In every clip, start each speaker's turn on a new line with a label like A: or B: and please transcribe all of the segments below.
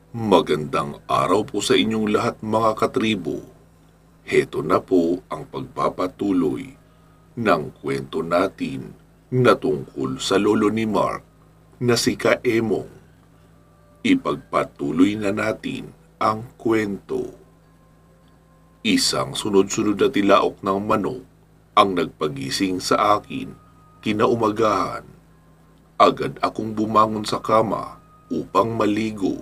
A: Magandang araw po sa inyong lahat mga katribo. Heto na po ang pagpapatuloy ng kwento natin na tungkol sa lolo ni Mark na si Kaemong. Ipagpatuloy na natin ang kwento. Isang sunod-sunod na tilaok ng manok ang nagpagising sa akin kinaumagahan. Agad akong bumangon sa kama upang maligo.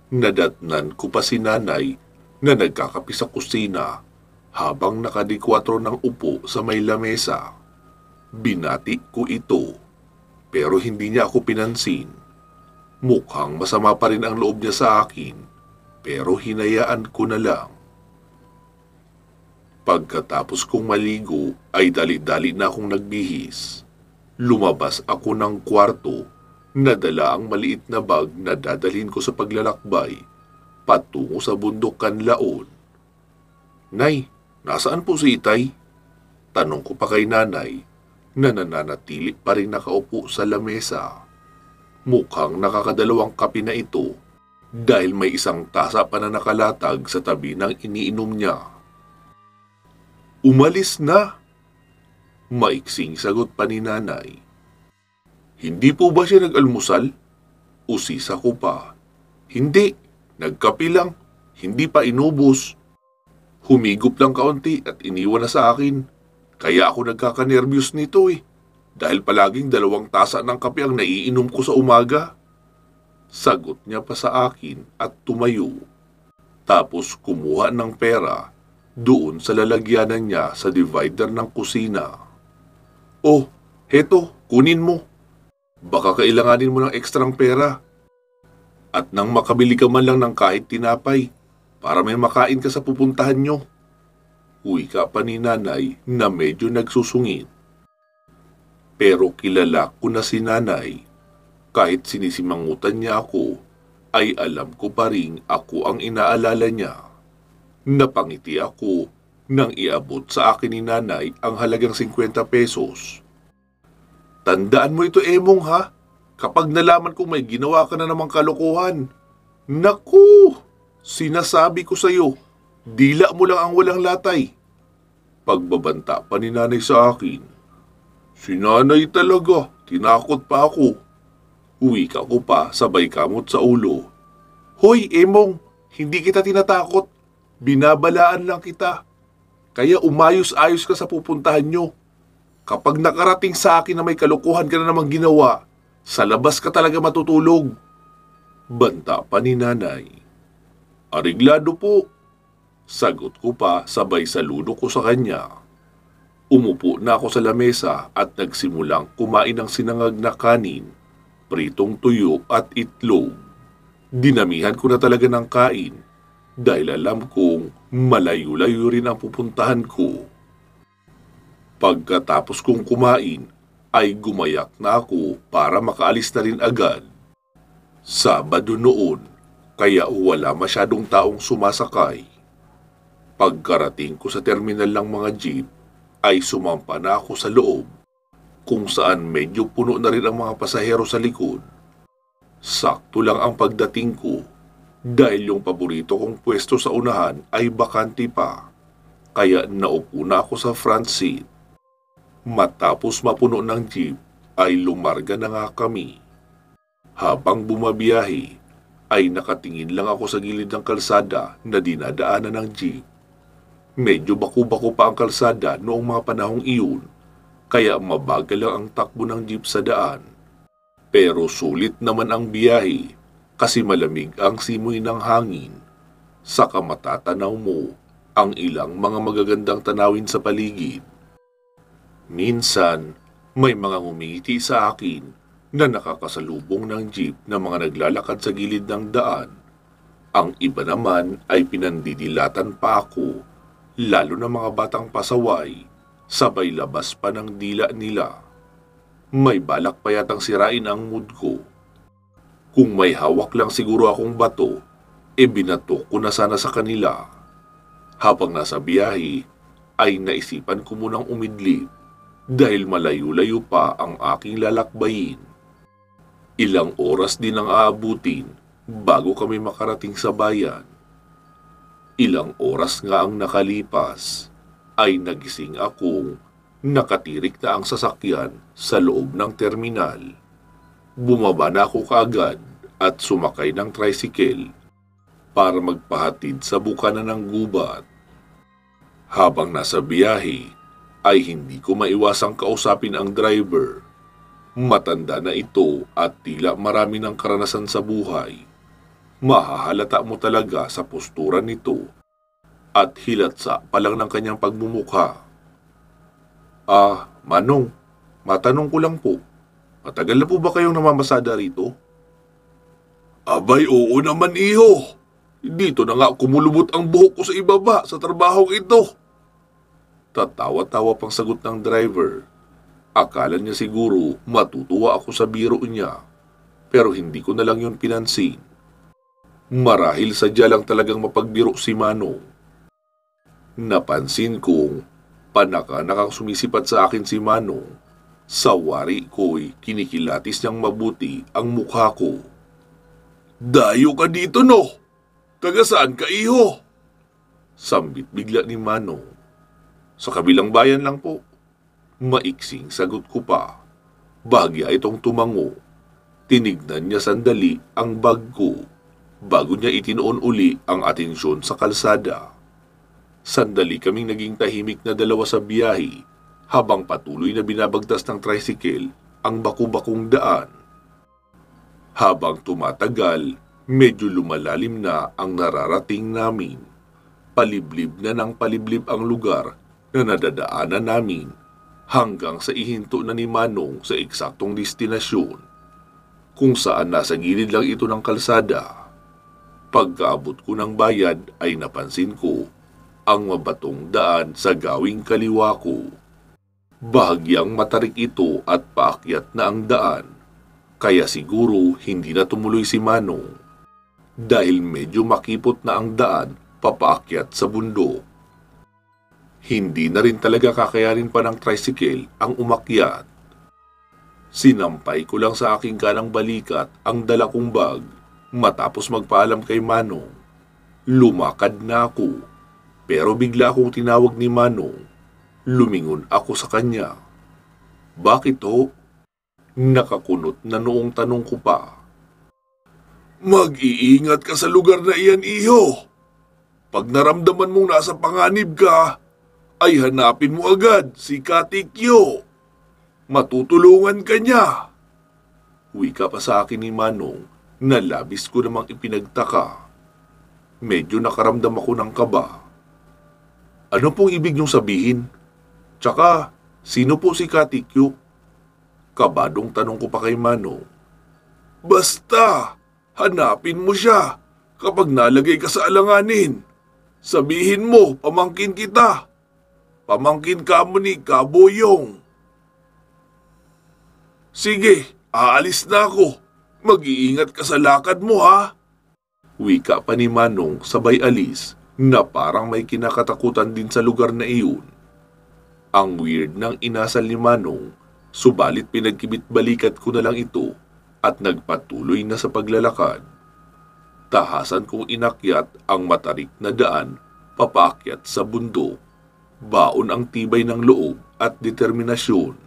A: Nadatnan ko pa si nanay na nagkakape sa kusina habang nakadikwatro ng upo sa may lamesa. Binati ko ito pero hindi niya ako pinansin. Mukhang masama pa rin ang loob niya sa akin pero hinayaan ko na lang. Pagkatapos kong maligo ay dali-dali na akong nagbihis. Lumabas ako ng kwarto. Nadala ang maliit na bag na dadalhin ko sa paglalakbay patungo sa bundok Kanlaon. "Nay, nasaan po si Itay?" Tanong ko pa kay nanay na nananatili pa rin nakaupo sa lamesa. Mukhang nakakadalawang kape na ito dahil may isang tasa pa na nakalatag sa tabi ng iniinom niya. "Umalis na," maiksing sagot pa ni nanay. "Hindi po ba siya nag-almusal?" Usisa ko pa. "Hindi, nagkape lang, hindi pa inubos. Humigop lang kaunti at iniwan na sa akin. Kaya ako nagkakanerbiyos nito dahil palaging 2 tasa ng kape ang naiinom ko sa umaga." Sagot niya pa sa akin at tumayo. Tapos kumuha ng pera doon sa lalagyanan niya sa divider ng kusina. "Oh, heto, kunin mo. Baka kailanganin mo ng ekstrang pera. At nang makabili ka man lang ng kahit tinapay para may makain ka sa pupuntahan nyo." Wika pa ni nanay na medyo nagsusungit. Pero kilala ko na si nanay. Kahit sinisimangutan niya ako, ay alam ko pa rin ako ang inaalala niya. Napangiti ako nang iabot sa akin ni nanay ang halagang 50 pesos. "Tandaan mo ito, Emong, ha? Kapag nalaman kong may ginawa ka na namang kalokohan. Naku! Sinasabi ko sa'yo, dila mo lang ang walang latay." Pagbabanta pa ni nanay sa akin. "Si nanay talaga, tinakot pa ako." Wika ko pa sabay kamot sa ulo. "Hoy, Emong, hindi kita tinatakot. Binabalaan lang kita. Kaya umayos-ayos ka sa pupuntahan nyo. Kapag nakarating sa akin na may kalokohan ka na namang ginawa, sa labas ka talaga matutulog." Banta pa ni nanay. "Ariglado po," sagot ko pa sabay saludo ko sa kanya. Umupo na ako sa lamesa at nagsimulang kumain ng sinangag na kanin, pritong tuyo at itlog. Dinamihan ko na talaga ng kain dahil alam kong malayo-layo rin ang pupuntahan ko. Pagkatapos kong kumain, ay gumayak na ako para makaalis na rin agad. Sabado noon, kaya wala masyadong taong sumasakay. Pagkarating ko sa terminal ng mga jeep, ay sumampa na ako sa loob, kung saan medyo puno na rin ang mga pasahero sa likod. Sakto lang ang pagdating ko, dahil yung paborito kong pwesto sa unahan ay bakante pa, kaya naupo na ako sa front seat. Matapos mapuno ng jeep, ay lumarga na nga kami. Habang bumabiyahe, ay nakatingin lang ako sa gilid ng kalsada na dinadaanan ng jeep. Medyo baku-bako pa ang kalsada noong mga panahong iyon, kaya mabagal lang ang takbo ng jeep sa daan. Pero sulit naman ang biyahe kasi malamig ang simoy ng hangin. Saka matatanaw mo ang ilang mga magagandang tanawin sa paligid. Minsan, may mga ngumiti sa akin na nakakasalubong ng jeep na mga naglalakad sa gilid ng daan. Ang iba naman ay pinandidilatan pa ako, lalo na mga batang pasaway, sabay labas pa ng dila nila. May balak pa yatang sirain ang mood ko. Kung may hawak lang siguro akong bato, binato ko na sana sa kanila. Habang nasa biyahe, ay naisipan ko munang umidlip dahil malayo-layo pa ang aking lalakbayin. Ilang oras din ang aabutin bago kami makarating sa bayan. Ilang oras nga ang nakalipas ay nagising akong nakatirik na ang sasakyan sa loob ng terminal. Bumaba na ako kaagad at sumakay ng tricycle para magpahatid sa bukana ng gubat. Habang nasa biyahe ay hindi ko maiwasang kausapin ang driver. Matanda na ito at tila marami ng karanasan sa buhay. Mahahalata mo talaga sa postura nito at hilatsa pa lang ng kanyang pagmumukha. Manong, matanong ko lang po, matagal na po ba kayong namamasada rito? Abay, oo naman iho. Dito na nga kumulubot ang buhok ko sa ibaba sa trabahong ito. Tatawa-tawa pang sagot ng driver. Akala niya siguro matutuwa ako sa biro niya, pero hindi ko na lang yun pinansin. Marahil sadya lang talagang mapagbiro si Manong. Napansin kong panaka-nakang sumisipat sa akin si Manong. Sa wari ko'y kinikilatis niyang mabuti ang mukha ko. Dayo ka dito, no? Taga saan ka, iho? Sambit bigla ni Manong. Sa kabilang bayan lang po. Maiksing sagot ko pa. Bahagya itong tumango. Tinignan niya sandali ang bag ko bago niya itinoon uli ang atensyon sa kalsada. Sandali kaming naging tahimik na dalawa sa biyahe habang patuloy na binabagtas ng tricycle ang baku-bakong daan. Habang tumatagal, medyo lumalalim na ang nararating namin. Paliblib na ng paliblib ang lugar na nadadaanan namin hanggang sa ihinto na ni Manong sa eksaktong destinasyon, kung saan nasa gilid lang ito ng kalsada. Pagkaabot ko ng bayad ay napansin ko ang mabatong daan sa gawing kaliwa ko. Bahagyang matarik ito at paakyat na ang daan, kaya siguro hindi na tumuloy si Manong dahil medyo makipot na ang daan papaakyat sa bundok. Hindi na rin talaga kakayanin pa ng tricycle ang umakyat. Sinampay ko lang sa aking kanang balikat ang dala kong bag matapos magpaalam kay Manong. Lumakad na ako, pero bigla akong tinawag ni Manong. Lumingon ako sa kanya. Bakit ho? Nakakunot na noong tanong ko pa. Mag-iingat ka sa lugar na iyan, iho. Pag naramdaman mong nasa panganib ka, ay hanapin mo agad si Katikyo. Matutulungan ka niya. Wika pa sa akin ni Manong na labis ko namang ipinagtaka. Medyo nakaramdam ako ng kaba. Ano pong ibig niyong sabihin? Tsaka, sino po si Katikyo? Kabadong tanong ko pa kay Manong. Basta, hanapin mo siya kapag nalagay ka sa alanganin. Sabihin mo, pamangkin kita. Pamangkin ka mo ni Kaboyong. Sige, aalis na ako. Mag-iingat ka sa lakad mo, ha? Wika pa ni Manong sabay alis na parang may kinakatakutan din sa lugar na iyon. Ang weird ng inasal ni Manong, subalit pinagkibit-balikat ko na lang ito at nagpatuloy na sa paglalakad. Tahasan kong inakyat ang matarik na daan papaakyat sa bundok. Baon ang tibay ng loob at determinasyon.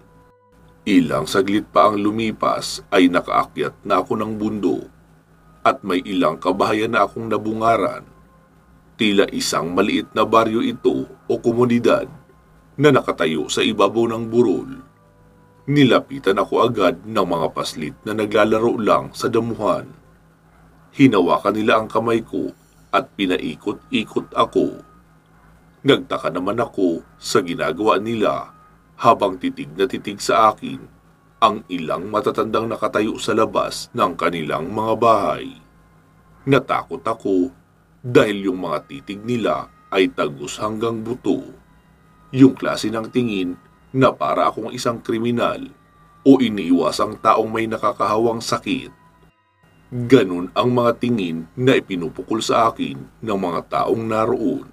A: Ilang saglit pa ang lumipas ay nakaakyat na ako ng bundok at may ilang kabahayan na akong nabungaran. Tila isang maliit na baryo ito o komunidad na nakatayo sa ibabaw ng burol. Nilapitan ako agad ng mga paslit na naglalaro lang sa damuhan. Hinawakan nila ang kamay ko at pinaikot-ikot ako. Nagtaka naman ako sa ginagawa nila habang titig na titig sa akin ang ilang matatandang nakatayo sa labas ng kanilang mga bahay. Natakot ako dahil yung mga titig nila ay tagos hanggang buto. Yung klase ng tingin na para akong isang kriminal o iniiwasang taong may nakakahawang sakit. Ganun ang mga tingin na ipinupukol sa akin ng mga taong naroon.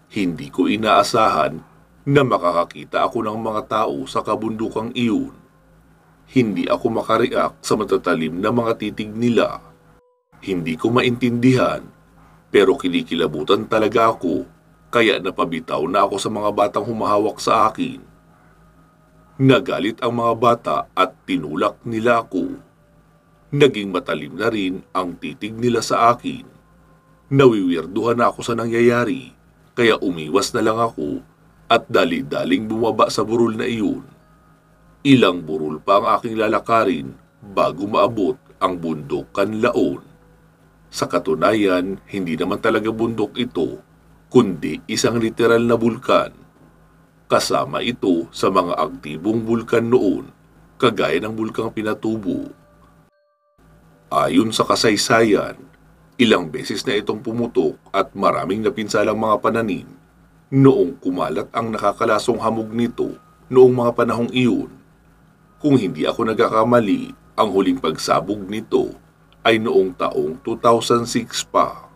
A: Hindi ko inaasahan na makakakita ako ng mga tao sa kabundukang iyon. Hindi ako makareact sa matatalim na mga titig nila. Hindi ko maintindihan, pero kinikilabutan talaga ako, kaya napabitaw na ako sa mga batang humahawak sa akin. Nagalit ang mga bata at tinulak nila ako. Naging matalim na rin ang titig nila sa akin. Nawiwirduhan na ako sa nangyayari, kaya umiwas na lang ako at dali-daling bumaba sa burol na iyon. Ilang burol pa ang aking lalakarin bago maabot ang bundok Kanlaon. Sa katunayan, hindi naman talaga bundok ito, kundi isang literal na bulkan. Kasama ito sa mga aktibong bulkan noon, kagaya ng bulkang Pinatubo. Ayon sa kasaysayan, ilang beses na itong pumutok at maraming napinsalang mga pananim noong kumalat ang nakakalasong hamog nito noong mga panahong iyon. Kung hindi ako nagkakamali, ang huling pagsabog nito ay noong taong 2006 pa.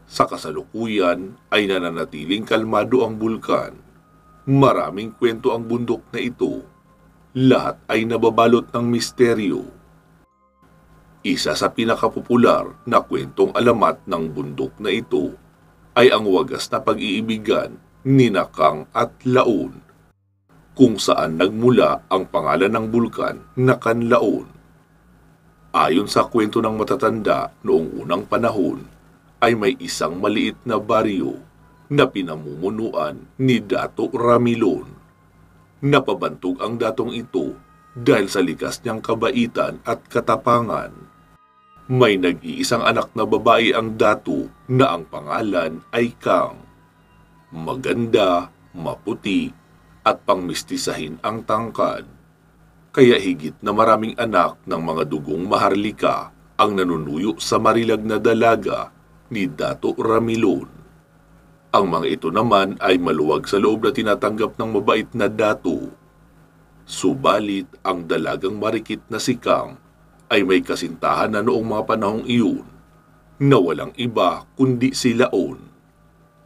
A: Sa kasalukuyan ay nananatiling kalmado ang bulkan. Maraming kwento ang bundok na ito. Lahat ay nababalot ng misteryo. Isa sa pinakapopular na kwentong alamat ng bundok na ito ay ang wagas na pag-iibigan ni Kang at Laon, kung saan nagmula ang pangalan ng bulkan na Kanlaon. Ayon sa kwento ng matatanda, noong unang panahon ay may isang maliit na baryo na pinamumunuan ni Dato Ramilon. Napabantog ang datong ito dahil sa likas niyang kabaitan at katapangan. May nag-iisang anak na babae ang dato na ang pangalan ay Kang. Maganda, maputi, at pangmistisahin ang tangkad. Kaya higit na maraming anak ng mga dugong maharlika ang nanunuyo sa marilag na dalaga ni Dato Ramilon. Ang mga ito naman ay maluwag sa loob na tinatanggap ng mabait na dato. Subalit ang dalagang marikit na si Kang ay may kasintahan na noong mga panahong iyon na walang iba kundi si Laon,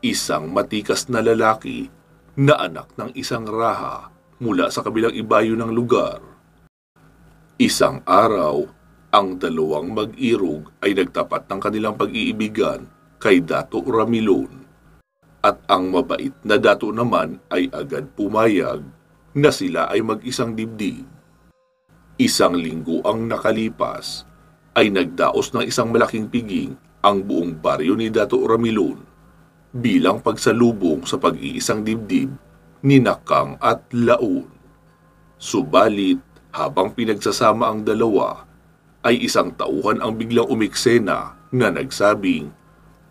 A: isang matikas na lalaki na anak ng isang raha mula sa kabilang ibayo ng lugar. Isang araw, ang dalawang mag-irog ay nagtapat ng kanilang pag-iibigan kay Dato Ramilon. At ang mabait na dato naman ay agad pumayag na sila ay mag-isang dibdib. Isang linggo ang nakalipas ay nagdaos ng isang malaking piging ang buong baryo ni Dato Ramilon bilang pagsalubong sa pag-iisang dibdib ni Kang at Laon. Subalit, habang pinagsasama ang dalawa, ay isang tauhan ang biglang umiksena na nagsabing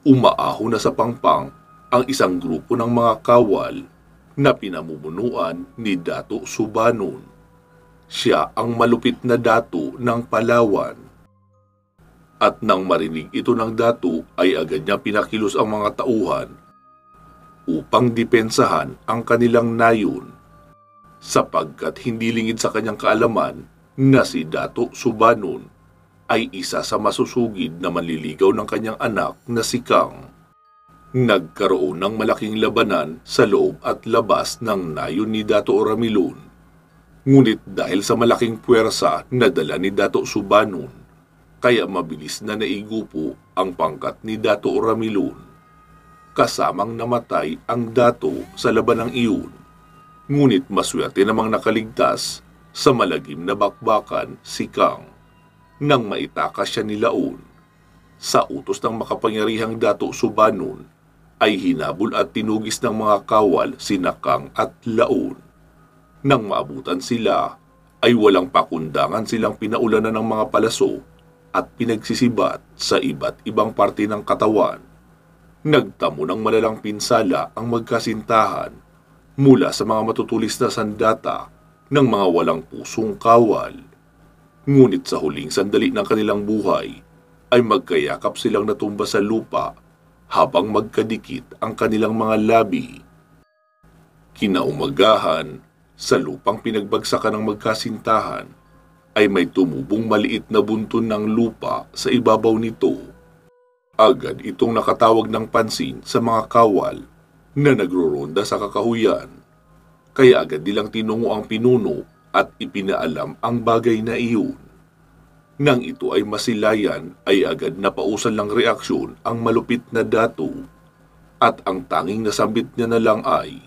A: umaaho na sa pangpang ang isang grupo ng mga kawal na pinamumunuan ni Dato Subanon. Siya ang malupit na dato ng Palawan. At nang marinig ito ng dato ay agad niya pinakilos ang mga tauhan upang depensahan ang kanilang nayon, sapagkat hindi lingid sa kanyang kaalaman na si Dato Subanon ay isa sa masusugid na manliligaw ng kanyang anak na si Kang. Nagkaroon ng malaking labanan sa loob at labas ng nayon ni Dato Ramilon. Ngunit dahil sa malaking puwersa na dala ni Dato Subanon, kaya mabilis na naigupo ang pangkat ni Dato Ramilon. Kasamang namatay ang dato sa labanang iyon. Ngunit maswerte namang nakaligtas sa malagim na bakbakan si Kang nang maitakas siya ni Laon. Sa utos ng makapangyarihang Dato Subanon ay hinabol at tinugis ng mga kawal sina Kang at Laon. Nang maabutan sila ay walang pakundangan silang pinaulanan ng mga palaso at pinagsisibat sa iba't ibang parte ng katawan. Nagtamo ng malalang pinsala ang magkasintahan mula sa mga matutulis na sandata ng mga walang pusong kawal. Ngunit sa huling sandali ng kanilang buhay ay magkayakap silang natumba sa lupa habang magkadikit ang kanilang mga labi. Kinaumagahan, sa lupang pinagbagsakan ng magkasintahan ay may tumubong maliit na bunton ng lupa sa ibabaw nito. Agad itong nakatawag ng pansin sa mga kawal na nagroronda sa kakahuyan. Kaya agad nilang tinungo ang pinuno at ipinaalam ang bagay na iyon. Nang ito ay masilayan ay agad na pausan ng reaksyon ang malupit na dato at ang tanging nasambit niya na lang ay,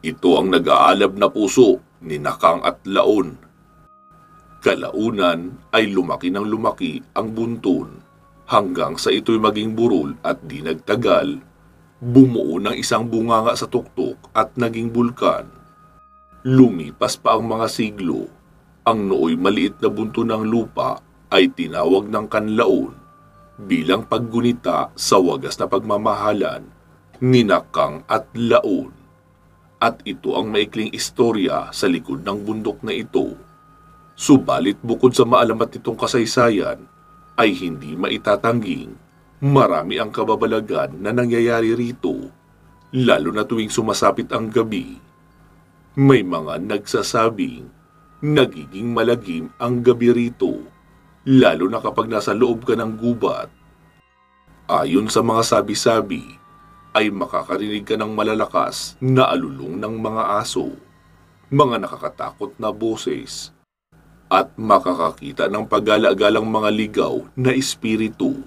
A: "Ito ang nag-aalab na puso ni Nakang at Laon." Kalaunan ay lumaki ng lumaki ang bunton hanggang sa ito'y maging burol at di nagtagal, bumuo ng isang bunganga sa tuktok at naging bulkan. Lumipas pa ang mga siglo, ang nooy maliit na bunto ng lupa ay tinawag ng Kanlaon bilang paggunita sa wagas na pagmamahalan ni Nakang at Laon. At ito ang maikling istorya sa likod ng bundok na ito. Subalit bukod sa maalamat nitong kasaysayan, ay hindi maitatangging marami ang kababalagan na nangyayari rito, lalo na tuwing sumasapit ang gabi. May mga nagsasabing nagiging malagim ang gabi rito, lalo na kapag nasa loob ka ng gubat. Ayon sa mga sabi-sabi, ay makakarinig ka ng malalakas na alulong ng mga aso, mga nakakatakot na boses, at makakakita ng pagala-galang mga ligaw na espiritu.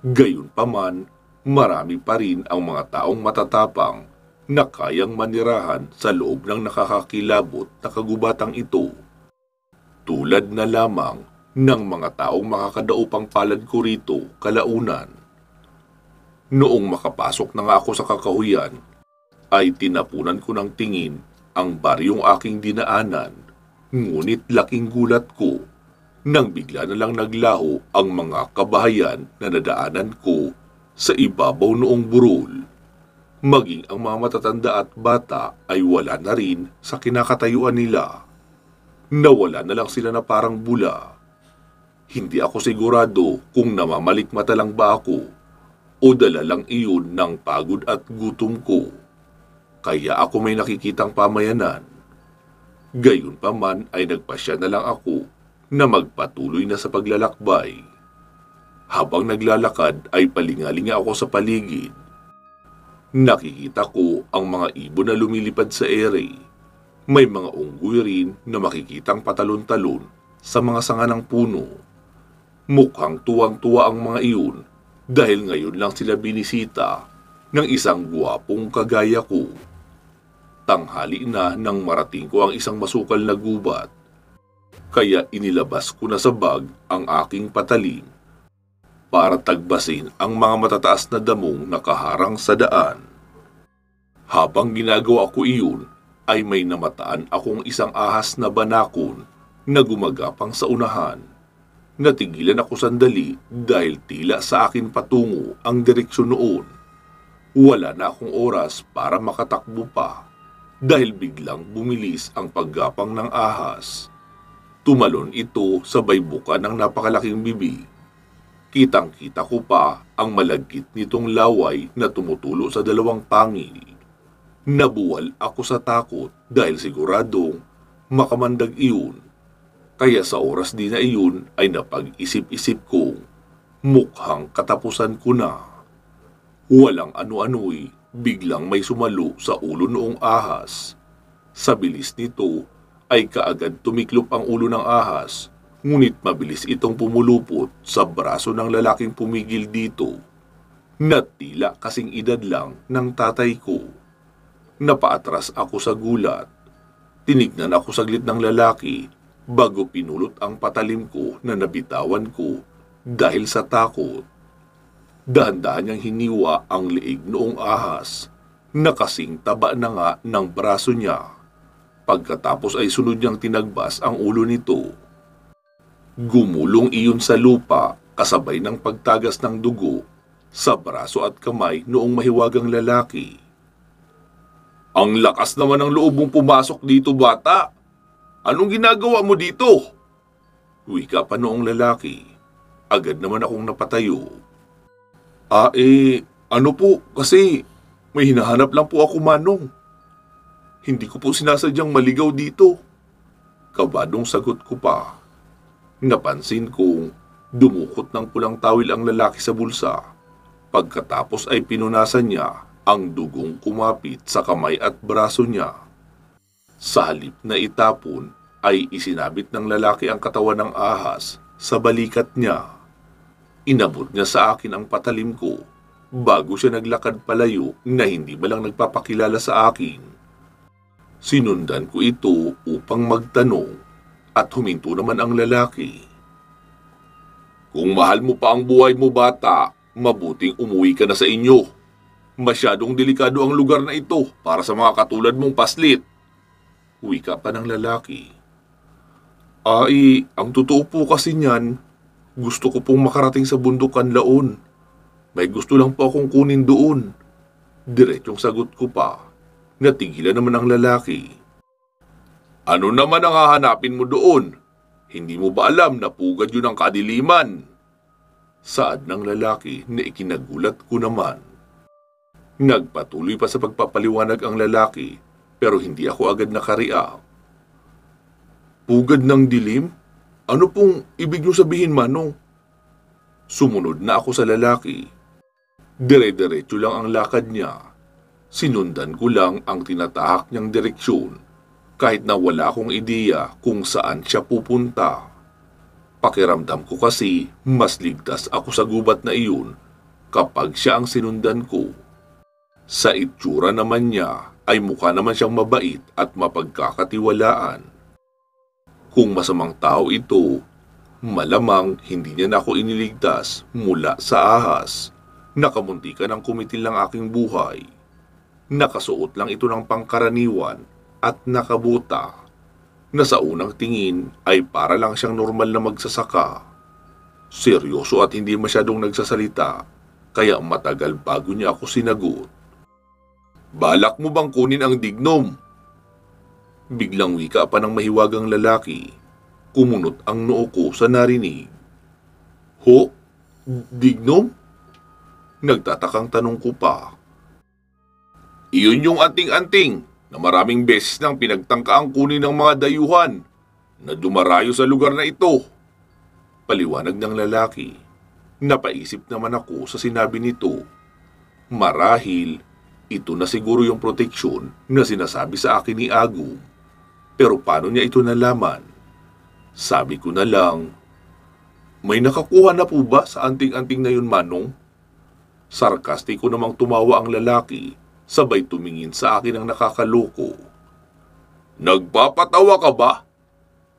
A: Gayunpaman, marami pa rin ang mga taong matatapang na kayang manirahan sa loob ng nakakakilabot na kagubatang ito. Tulad na lamang ng mga taong makakadaupang palad ko rito kalaunan. Noong makapasok na nga ako sa kakahuyan, ay tinapunan ko ng tingin ang baryong aking dinaanan, ngunit laking gulat ko nang bigla na lang naglaho ang mga kabahayan na nadaanan ko sa ibabaw noong burol. Maging ang mga matatanda at bata ay wala na rin sa kinakatayuan nila. Nawala na lang sila na parang bula. Hindi ako sigurado kung namamalikmata lang ba ako o dala lang iyon ng pagod at gutom ko. Kaya ako may nakikitang pamayanan. Gayunpaman ay nagpasya na lang ako na magpatuloy na sa paglalakbay. Habang naglalakad ay palingalinga ako sa paligid. Nakikita ko ang mga ibon na lumilipad sa ere. May mga unggoy rin na makikitang patalon-talon sa mga sanga ng puno. Mukhang tuwang-tuwa ang mga iyon dahil ngayon lang sila binisita ng isang guwapong kagaya ko. Tanghali na nang marating ko ang isang masukal na gubat. Kaya inilabas ko na sa bag ang aking patalim para tagbasin ang mga matataas na damong nakaharang sa daan. Habang ginagawa ko iyon, ay may namataan akong isang ahas na banakon na gumagapang sa unahan. Natigilan ako sandali dahil tila sa akin patungo ang direksyon noon. Wala na akong oras para makatakbo pa dahil biglang bumilis ang paggapang ng ahas. Tumalon ito sa baybukan ng napakalaking bibig. Kitang-kita ko pa ang malagkit nitong laway na tumutulo sa dalawang pangil. Nabuwal ako sa takot dahil siguradong makamandag iyon. Kaya sa oras din na iyon ay napag-isip-isip kong mukhang katapusan ko na. Walang ano-ano'y biglang may sumalo sa ulo noong ahas. Sa bilis nito ay kaagad tumiklop ang ulo ng ahas, ngunit mabilis itong pumulupot sa braso ng lalaking pumigil dito, na tila kasing edad lang ng tatay ko. Napaatras ako sa gulat. Tinignan ako saglit ng lalaki bago pinulot ang patalim ko na nabitawan ko dahil sa takot. Dahan-dahan niyang hiniwa ang leeg noong ahas na kasing taba na nga ng braso niya. Pagkatapos ay sunod niyang tinagbas ang ulo nito. Gumulong iyon sa lupa kasabay ng pagtagas ng dugo sa braso at kamay noong mahiwagang lalaki. "Ang lakas naman ng loob mong pumasok dito, bata! Anong ginagawa mo dito?" Wika pa noong lalaki. Agad naman akong napatayo. Ano po, kasi may hinahanap lang po ako, Manong. Hindi ko po sinasadyang maligaw dito." Kabadong sagot ko pa. Napansin kong dumukot ng pulang tawil ang lalaki sa bulsa. Pagkatapos ay pinunasan niya ang dugong kumapit sa kamay at braso niya. Sa halip na itapon, ay isinabit ng lalaki ang katawan ng ahas sa balikat niya. Inabot niya sa akin ang patalim ko bago siya naglakad palayo na hindi ba lang nagpapakilala sa akin. Sinundan ko ito upang magtanong at huminto naman ang lalaki. Kung mahal mo pa ang buhay mo, bata, mabuting umuwi ka na sa inyo. Masyadong delikado ang lugar na ito para sa mga katulad mong paslit. Wika pa ng lalaki. Ay, ang totoo po kasi niyan, gusto ko pong makarating sa bundok Kanlaon. May gusto lang po akong kunin doon. Diretsong sagot ko pa. Natigilan naman ang lalaki. Ano naman ang hahanapin mo doon? Hindi mo ba alam na pugad yun ang kadiliman? Saad ng lalaki na ikinagulat ko naman. Nagpatuloy pa sa pagpapaliwanag ang lalaki pero hindi ako agad nakariak. Pugad ng dilim? Ano pong ibig niyo sabihin, Manong? Sumunod na ako sa lalaki. Dire-diretso lang ang lakad niya. Sinundan ko lang ang tinatahak niyang direksyon kahit na wala akong ideya kung saan siya pupunta. Pakiramdam ko kasi mas ligtas ako sa gubat na iyon kapag siya ang sinundan ko. Sa itsura naman niya ay mukha naman siyang mabait at mapagkakatiwalaan. Kung masamang tao ito, malamang hindi niya na ako iniligtas mula sa ahas. Nakamuntikan ang kumitil ng aking buhay. Nakasuot lang ito ng pangkaraniwan at nakabuta, na sa unang tingin ay para lang siyang normal na magsasaka. Seryoso at hindi masyadong nagsasalita, kaya matagal bago niya ako sinagot. Balak mo bang kunin ang dignom? Biglang wika pa ng mahiwagang lalaki. Kumunot ang noo ko sa narinig. Ho? Dignom? Nagtatakang tanong ko pa. Iyon yung anting-anting na maraming beses nang pinagtangkaang kunin ng mga dayuhan na dumarayo sa lugar na ito. Paliwanag ng lalaki. Napaisip naman ako sa sinabi nito. Marahil, ito na siguro yung proteksyon na sinasabi sa akin ni Agum. Pero paano niya ito nalaman? Sabi ko na lang, may nakakuha na po ba sa anting-anting na yun, Manong? Sarkastiko namang tumawa ang lalaki, sabay tumingin sa akin ang nakakaloko. Nagpapatawa ka ba?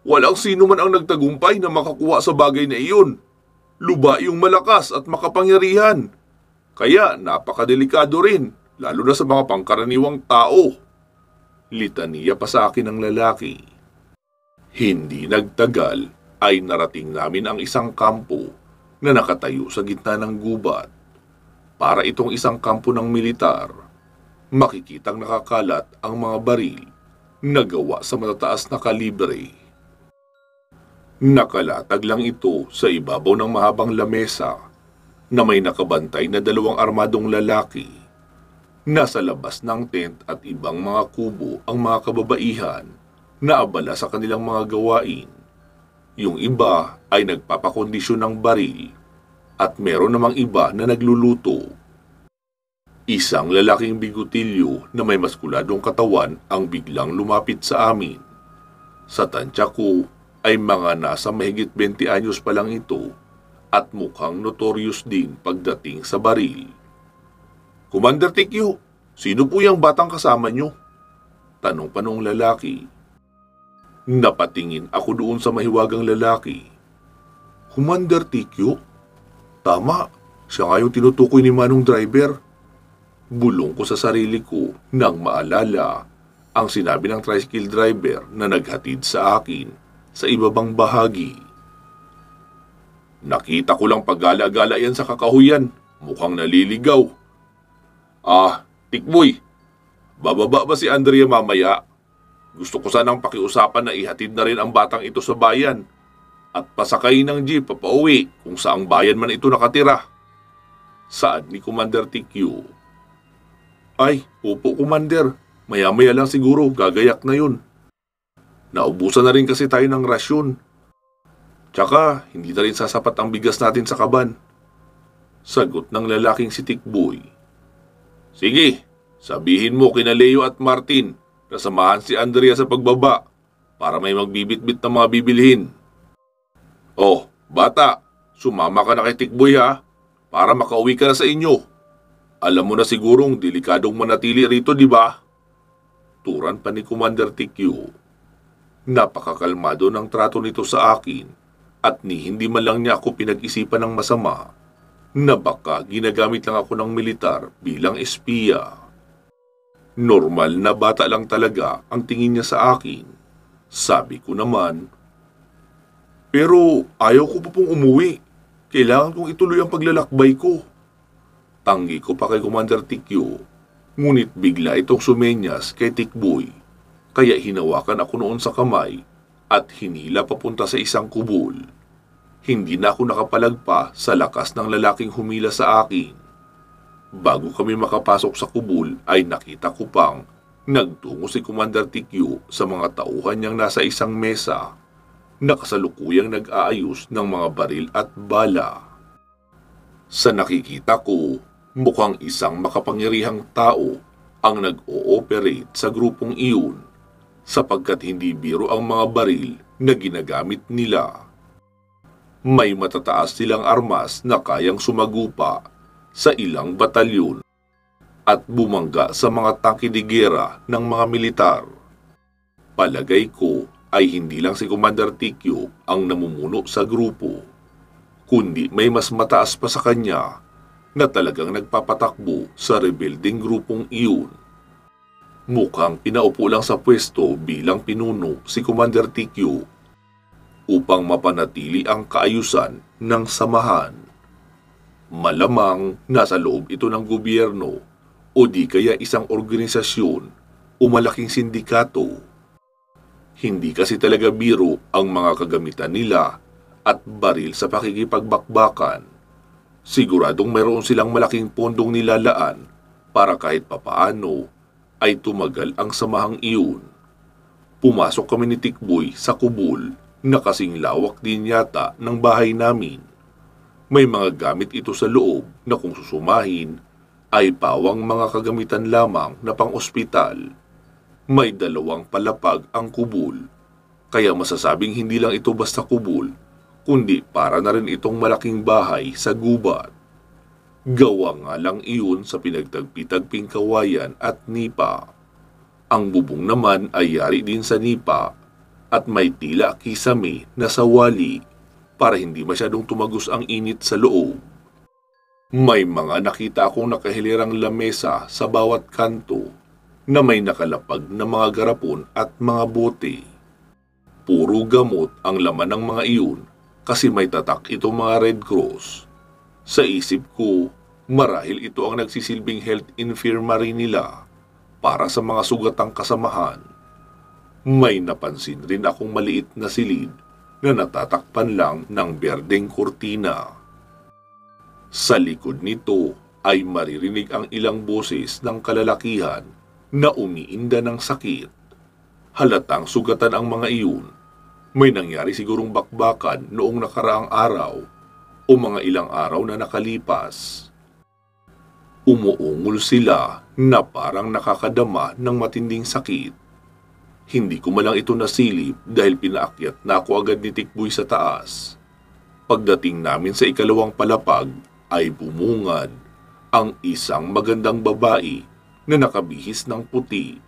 A: Walang sino man ang nagtagumpay na makakuha sa bagay na iyon. Luba yung malakas at makapangyarihan. Kaya napakadelikado rin, lalo na sa mga pangkaraniwang tao. Litaniya pa sa akin ng lalaki. Hindi nagtagal ay narating namin ang isang kampo na nakatayo sa gitna ng gubat. Para itong isang kampo ng militar. Makikitang nakakalat ang mga baril na gawa sa matataas na kalibre. Nakalatag lang ito sa ibabaw ng mahabang lamesa na may nakabantay na 2 armadong lalaki. Nasa labas ng tent at ibang mga kubo ang mga kababaihan na abala sa kanilang mga gawain. Yung iba ay nagpapakondisyon ng baril at meron namang iba na nagluluto. Isang lalaking bigutilyo na may maskuladong katawan ang biglang lumapit sa amin. Sa tansya ko ay mga nasa mahigit 20 anyos pa lang ito at mukhang notorious din pagdating sa baril. Commander Tikyo, sino po yung batang kasama nyo? Tanong pa nung lalaki. Napatingin ako doon sa mahiwagang lalaki. Commander Tikyo? Tama, siya nga yung tinutukoy ni Manong Driver. Bulong ko sa sarili ko nang maalala ang sinabi ng tricycle driver na naghatid sa akin sa ibabang bahagi. Nakita ko lang paggala-gala yan sa kakahuyan. Mukhang naliligaw. Tikboy, bababa ba si Andrea mamaya? Gusto ko sanang pakiusapan na ihatid na rin ang batang ito sa bayan at pasakay ng jeep papauwi kung saang bayan man ito nakatira. Saad ni Commander Tikyo. Ay, opo Commander, maya-maya lang siguro gagayak na yun. Naubusan na rin kasi tayo ng rasyon. Tsaka, hindi na rin sasapat ang bigas natin sa kaban. Sagot ng lalaking si Tikboy. Sige, sabihin mo kina Leo at Martin na samahan si Andrea sa pagbaba. para may magbibitbit ng mga bibilhin. Oh, bata, sumama ka na kay Tikboy ha, para makauwi ka na sa inyo. Alam mo na sigurong delikadong manatili rito, di ba? Turan pa ni Commander Tikyo. Napakakalmado ng trato nito sa akin at hindi man lang niya ako pinag-isipan ng masama na baka ginagamit lang ako ng militar bilang espiya. Normal na bata lang talaga ang tingin niya sa akin. Sabi ko naman, pero ayaw ko pa pong umuwi. Kailangan kong ituloy ang paglalakbay ko. Tanggi ko pa kay Commander Tikyo, ngunit bigla itong sumenyas kay Tikboy. Kaya hinawakan ako noon sa kamay at hinila papunta sa isang kubol. Hindi na ako nakapalagpa sa lakas ng lalaking humila sa akin. Bago kami makapasok sa kubol ay nakita ko pang nagtungo si Commander Tikyo sa mga tauhan niyang nasa isang mesa na kasalukuyang nag-aayos ng mga baril at bala. Sa nakikita ko, mukhang isang makapangyarihang tao ang nag-ooperate sa grupong iyon sapagkat hindi biro ang mga baril na ginagamit nila. May matataas silang armas na kayang sumagupa sa ilang batalyon at bumangga sa mga tangke de gera ng mga militar. Palagay ko ay hindi lang si Commander Tikyo ang namumuno sa grupo, kundi may mas mataas pa sa kanya na talagang nagpapatakbo sa rebuilding grupong iyon. Mukhang pinaupo lang sa pwesto bilang pinuno si Commander Tikyo upang mapanatili ang kaayusan ng samahan. Malamang nasa loob ito ng gobyerno o di kaya isang organisasyon o malaking sindikato. Hindi kasi talaga biro ang mga kagamitan nila at baril sa pakikipagbakbakan. Siguradong mayroon silang malaking pondong nilalaan para kahit papaano ay tumagal ang samahang iyon. Pumasok kami ni Tikboy sa kubol na kasing lawak din yata ng bahay namin. May mga gamit ito sa loob na kung susumahin ay pawang mga kagamitan lamang na pang-ospital. May 2 palapag ang kubol, kaya masasabing hindi lang ito basta kubol, kundi para na rin itong malaking bahay sa gubat. Gawa nga lang iyon sa pinagtagpi-tagping kawayan at nipa. Ang bubong naman ay yari din sa nipa at may tila kisame na sawali para hindi masyadong tumagos ang init sa loob. May mga nakita akong nakahilirang lamesa sa bawat kanto na may nakalapag na mga garapon at mga bote. Puro gamot ang laman ng mga iyon kasi may tatak itong mga Red Cross. Sa isip ko, marahil ito ang nagsisilbing health infirmary nila para sa mga sugatang kasamahan. May napansin rin akong maliit na silid na natatakpan lang ng berdeng kurtina. Sa likod nito ay maririnig ang ilang boses ng kalalakihan na umiinda ng sakit. Halatang sugatan ang mga iyon. May nangyari sigurong bakbakan noong nakaraang araw o mga ilang araw na nakalipas. Umuungol sila na parang nakakadama ng matinding sakit. Hindi ko malang ito nasilip dahil pinaakyat na ako agad ni Tikboy sa taas. Pagdating namin sa 2 palapag ay bumungad ang isang magandang babae na nakabihis ng puti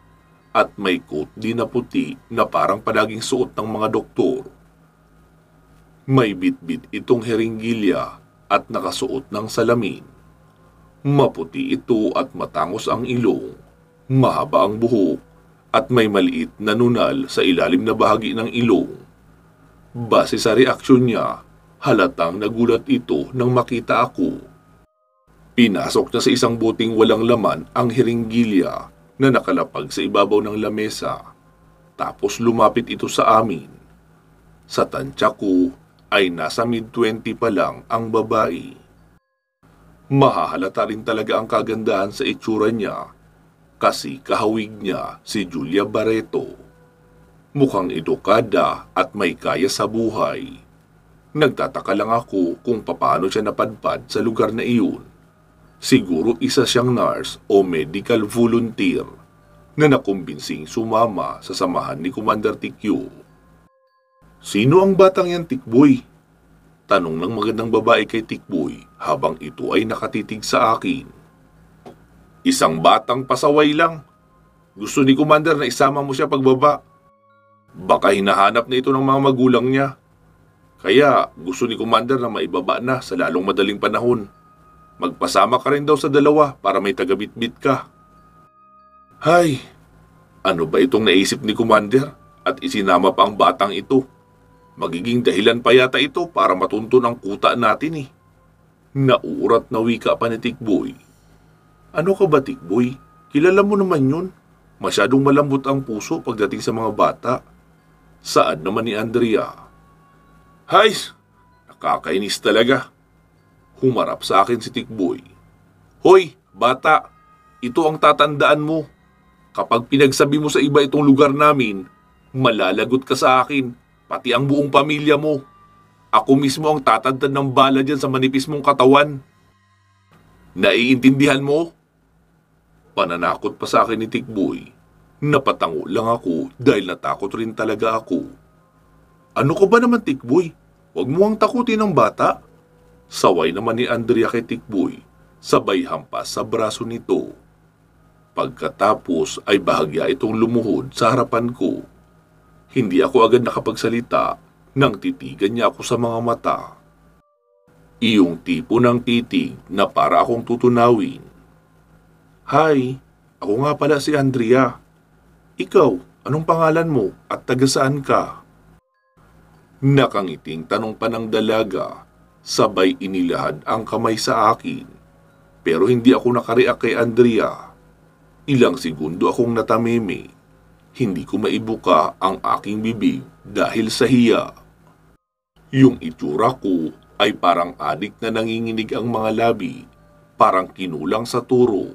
A: at may coat din na puti na parang palaging suot ng mga doktor. May bitbit itong heringgilya at nakasuot ng salamin. Maputi ito at matangos ang ilong, mahaba ang buhok at may maliit na nunal sa ilalim na bahagi ng ilong. Base sa reaksyon niya, halatang nagulat ito nang makita ako. Pinasok niya sa isang boteng walang laman ang heringgilya na nakalapag sa ibabaw ng lamesa. Tapos lumapit ito sa amin. Sa tansya ko ay nasa mid-20 pa lang ang babae. Mahahalata rin talaga ang kagandahan sa itsura niya kasi kahawig niya si Julia Barreto. Mukhang edukada at may kaya sa buhay. Nagtataka lang ako kung paano siya napadpad sa lugar na iyon. Siguro isa siyang nurse o medical volunteer na nakumbinsing sumama sa samahan ni Commander Tikyo. "Sino ang batang yan, Tikboy?" Tanong ng magandang babae kay Tikboy habang ito ay nakatitig sa akin. "Isang batang pasaway lang. Gusto ni Commander na isama mo siya pagbaba. Baka hinahanap na ito ng mga magulang niya. Kaya gusto ni Commander na maibaba na sa lalong madaling panahon. Magpasama ka rin daw sa dalawa para may tagabitbit ka." Hay, ano ba itong naisip ni Commander at isinama pa ang batang ito? Magiging dahilan pa yata ito para matunton ang kuta natin eh. Nauurat na wika pa ni Tikboy. "Ano ka ba, Tikboy? Kilala mo naman yun. Masyadong malambot ang puso pagdating sa mga bata." Saan naman ni Andrea? "Hay, nakakainis talaga." Humarap sa akin si Tikboy. "Hoy, bata, ito ang tatandaan mo. Kapag pinagsabi mo sa iba itong lugar namin, malalagot ka sa akin, pati ang buong pamilya mo. Ako mismo ang tatagtad ng bala dyan sa manipis mong katawan. Naiintindihan mo?" Pananakot pa sa akin ni Tikboy. Napatango lang ako dahil natakot rin talaga ako. "Ano ka ba naman, Tikboy? Huwag mo ang takutin ng bata." Saway naman ni Andrea kay Tikboy, sabay hampas sa braso nito. Pagkatapos ay bahagya itong lumuhod sa harapan ko. Hindi ako agad nakapagsalita nang titigan niya ako sa mga mata. Iyong tipo ng titig na para akong tutunawin. "Hi, ako nga pala si Andrea. Ikaw, anong pangalan mo at taga saan ka?" Nakangiting tanong pa ng dalaga, sabay inilahad ang kamay sa akin. Pero hindi ako nakareact kay Andrea. Ilang segundo akong natameme. Hindi ko maibuka ang aking bibig dahil sa hiya. Yung itsura ko ay parang adik na nanginginig ang mga labi, parang kinulang sa turo.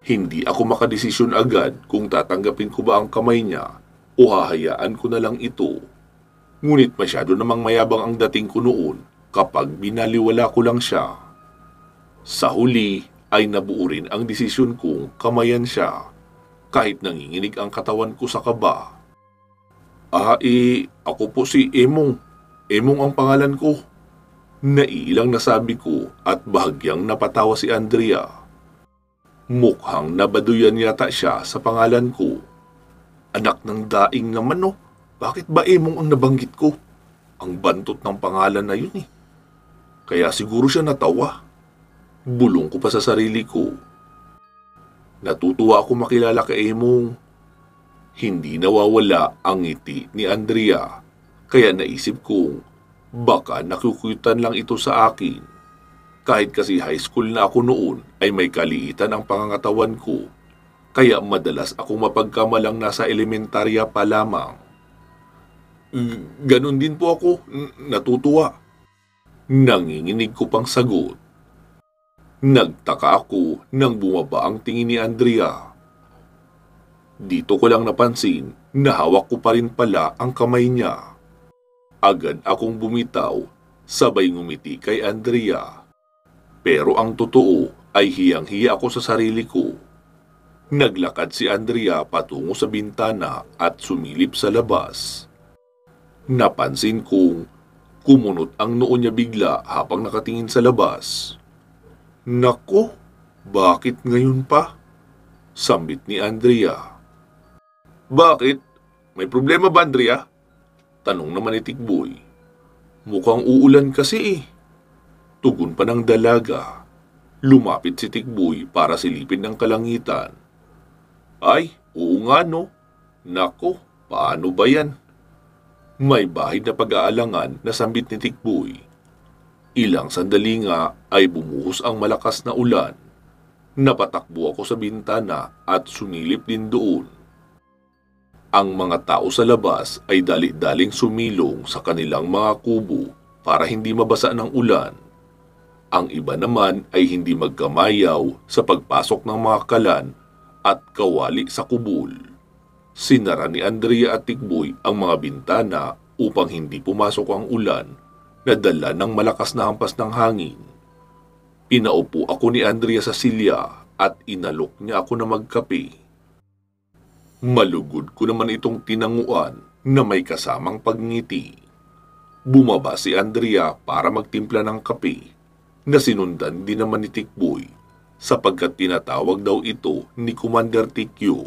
A: Hindi ako makadesisyon agad kung tatanggapin ko ba ang kamay niya o hahayaan ko na lang ito. Ngunit masyado namang mayabang ang dating ko noon kapag binaliwala ko lang siya. Sa huli ay nabuo rin ang desisyon kong kamayan siya, kahit nanginginig ang katawan ko sa kaba. Ako po si Emong. Emong ang pangalan ko." Naiilang nasabi ko at bahagyang napatawa si Andrea. Mukhang nabaduyan yata siya sa pangalan ko. Anak ng daing naman no, bakit ba Emong ang nabanggit ko? Ang bantot ng pangalan na yun eh. Kaya siguro siya natawa. Bulong ko pa sa sarili ko. Natutuwa ako makilala kay Emong. Hindi nawawala ang ngiti ni Andrea, kaya naisip kong baka nakukuyutan lang ito sa akin. Kahit kasi high school na ako noon ay may kaliitan ang pangangatawan ko, kaya madalas akong mapagkamalang nasa elementarya pa lamang. Ganon din po ako, natutuwa. Nanginginig ko pang sagot. Nagtaka ako nang bumaba ang tingin ni Andrea. Dito ko lang napansin na hawak ko pa rin pala ang kamay niya. Agad akong bumitaw, sabay ngumiti kay Andrea. Pero ang totoo ay hiyang-hiya ako sa sarili ko. Naglakad si Andrea patungo sa bintana at sumilip sa labas. Napansin kong kumunot ang noo niya bigla habang nakatingin sa labas. "Nako, bakit ngayon pa?" sambit ni Andrea. "Bakit? May problema ba, Andrea?" tanong naman ni Tikboy. "Mukhang uulan kasi eh." Tugon pa ng dalaga. Lumapit si Tikboy para silipin ng kalangitan. "Ay, oo nga no. Nako, paano ba yan?" May bahid na pag-aalangan na sambit ni Tikboy. Ilang sandali nga ay bumuhos ang malakas na ulan. Napatakbo ako sa bintana at sumilip din doon. Ang mga tao sa labas ay dali-daling sumilong sa kanilang mga kubo para hindi mabasa ng ulan. Ang iba naman ay hindi magkamayaw sa pagpasok ng mga kalan at kawali sa kubol. Sinara ni Andrea at Tikboy ang mga bintana upang hindi pumasok ang ulan na dala ng malakas na hampas ng hangin. Pinaupo ako ni Andrea sa silya at inalok niya ako na magkape. Malugod ko naman itong tinanguan na may kasamang pagngiti. Bumaba si Andrea para magtimpla ng kape na sinundan din naman ni Tikboy sapagkat tinatawag daw ito ni Commander Tikyo.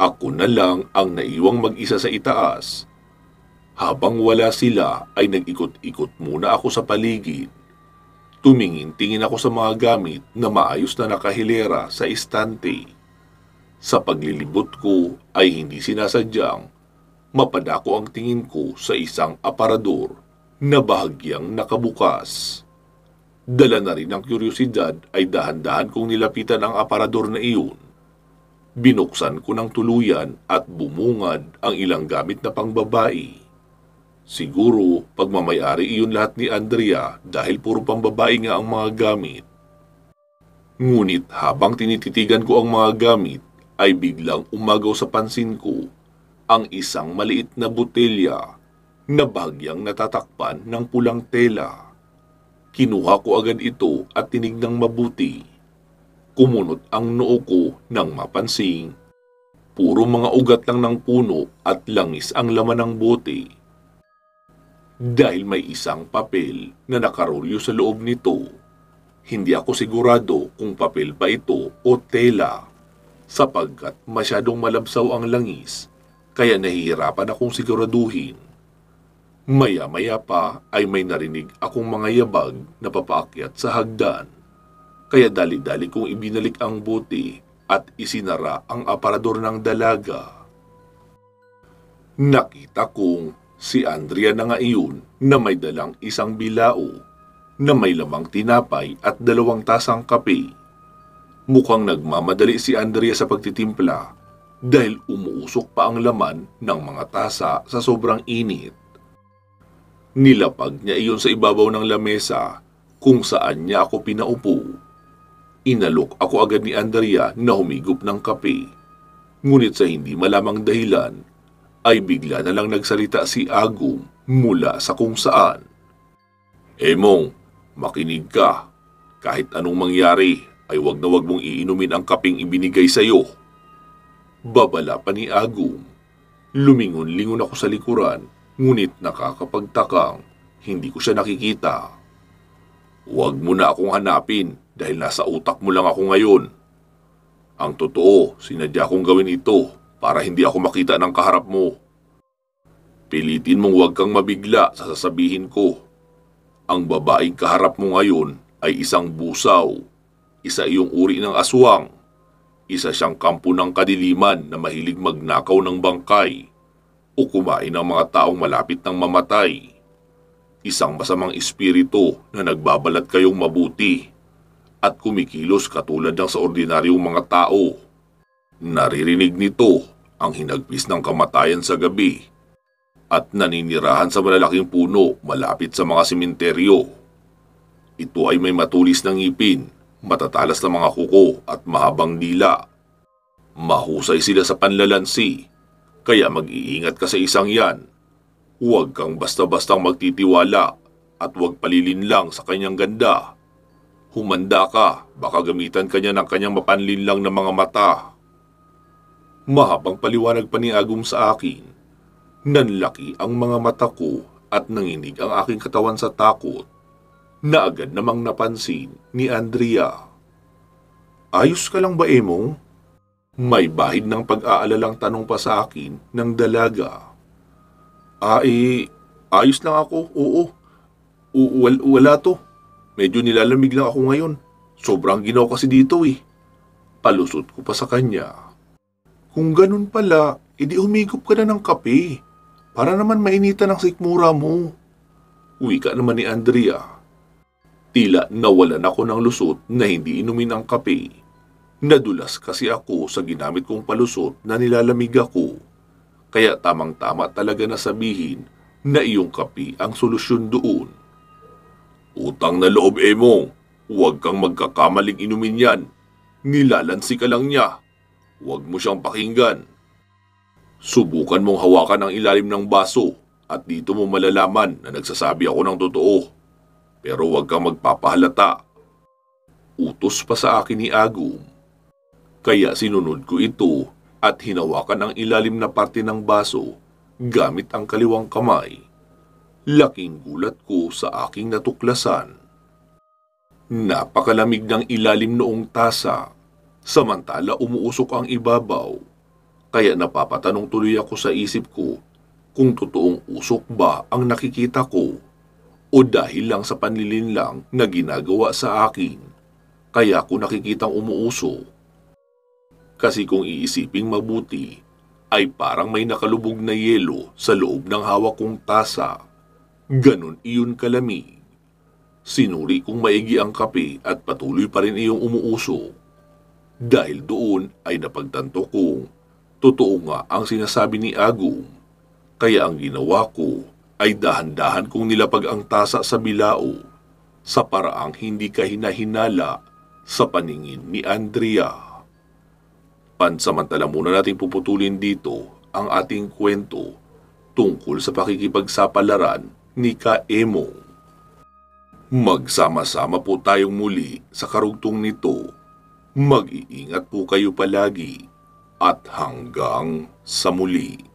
A: Ako na lang ang naiwang mag-isa sa itaas. Habang wala sila ay nag-ikot-ikot muna ako sa paligid. Tumingin-tingin ako sa mga gamit na maayos na nakahilera sa estante. Sa paglilibot ko ay hindi sinasadyang mapadako ang tingin ko sa isang aparador na bahagyang nakabukas. Dala na rin ng kuryosidad ay dahan-dahan kong nilapitan ang aparador na iyon. Binuksan ko ng tuluyan at bumungad ang ilang gamit na pangbabae. Siguro pagmamayari iyon lahat ni Andrea dahil puro pambabae nga ang mga gamit. Ngunit habang tinititigan ko ang mga gamit, ay biglang umagaw sa pansin ko ang isang maliit na botelya na bahagyang natatakpan ng pulang tela. Kinuha ko agad ito at tinignang mabuti. Kumunot ang noo ko nang mapansing puro mga ugat lang ng puno at langis ang laman ng bote. Dahil may isang papel na nakarolyo sa loob nito, hindi ako sigurado kung papel ba ito o tela. Sapagkat masyadong malabsaw ang langis, kaya nahihirapan akong siguraduhin. Maya-maya pa ay may narinig akong mga yabag na papaakyat sa hagdan, kaya dali-dali kong ibinalik ang bote at isinara ang aparador ng dalaga. Nakita kong si Andrea na nga iyon na may dalang isang bilao na may lamang tinapay at 2 tasang kape. Mukhang nagmamadali si Andrea sa pagtitimpla dahil umuusok pa ang laman ng mga tasa sa sobrang init. Nilapag niya iyon sa ibabaw ng lamesa kung saan niya ako pinaupo. Inalok ako agad ni Andrea na humigop ng kape. Ngunit sa hindi malamang dahilan, ay bigla na lang nagsalita si Agum mula sa kung saan. Emong, makinig ka. Kahit anong mangyari, ay wag na wag mong iinumin ang kapeng ibinigay sa iyo. Babala pa ni Agum. Lumingon-lingon ako sa likuran, ngunit nakakapagtakang hindi ko siya nakikita. Huwag mo na akong hanapin dahil nasa utak mo lang ako ngayon. Ang totoo, sinadya kong gawin ito para hindi ako makita ng kaharap mo. Pilitin mong huwag kang mabigla sa sasabihin ko. Ang babaeng kaharap mo ngayon ay isang busaw. Isa iyong uri ng aswang. Isa siyang kampo ng kadiliman na mahilig magnakaw ng bangkay o kumain ng mga taong malapit ng mamatay. Isang masamang espiritu na nagbabalat kayong mabuti at kumikilos katulad ng sa ordinaryong mga tao. Naririnig nito ang hinagpis ng kamatayan sa gabi at naninirahan sa malalaking puno malapit sa mga sementeryo. Ito ay may matulis na ngipin, matatalas na mga kuko at mahabang dila. Mahusay sila sa panlalansi, kaya mag-iingat ka sa isang yan. Huwag kang basta-bastang magtitiwala at huwag palilin lang sa kanyang ganda. Humanda ka, baka gamitan ka niya ng kanyang mapanlinlang na mga mata. Mahabang paliwanag pa ni Agum sa akin. Nanlaki ang mga mata ko at nanginig ang aking katawan sa takot na agad namang napansin ni Andrea. Ayos ka lang ba, Emong? May bahid ng pag-aalalang tanong pa sa akin ng dalaga. Ayos lang ako, oo. Wala to. Medyo nilalamig lang ako ngayon. Sobrang ginaw kasi dito eh. Palusot ko pa sa kanya. Kung ganun pala, edi humigop ka na ng kape. Para naman mainitan ang sikmura mo. Wika naman ni Andrea. Tila nawalan ako ng lusot na hindi inumin ang kape. Nadulas kasi ako sa ginamit kong palusot na nilalamig ako. Kaya tamang-tama talaga na sabihin na iyong kape ang solusyon doon. Utang na loob, Emong. Huwag kang magkakamaling inumin yan. Nilalansi ka lang niya. Huwag mo siyang pakinggan. Subukan mong hawakan ang ilalim ng baso at dito mo malalaman na nagsasabi ako ng totoo. Pero huwag kang magpapahalata. Utos pa sa akin ni Agum. Kaya sinunod ko ito at hinawakan ang ilalim na parte ng baso gamit ang kaliwang kamay. Laking gulat ko sa aking natuklasan. Napakalamig ng ilalim noong tasa, samantala umuusok ang ibabaw. Kaya napapatanong tuloy ako sa isip ko kung totoong usok ba ang nakikita ko o dahil lang sa panlilinlang na ginagawa sa akin, kaya ko nakikitang umuusok. Kasi kung iisiping mabuti, ay parang may nakalubog na yelo sa loob ng hawak kong tasa. Ganon iyon kalamig. Sinuri kong maigi ang kape at patuloy pa rin iyong umuusok. Dahil doon ay napagtanto kong totoo nga ang sinasabi ni Agum, kaya ang ginawa ko ay dahan-dahan kong nilapag ang tasa sa bilao sa paraang hindi kahina-hinala sa paningin ni Andrea. Pansamantala muna natin puputulin dito ang ating kwento tungkol sa pakikipagsapalaran ni Kaemong. Magsama-sama po tayong muli sa karugtong nito. Mag-iingat po kayo palagi. At hanggang sa muli.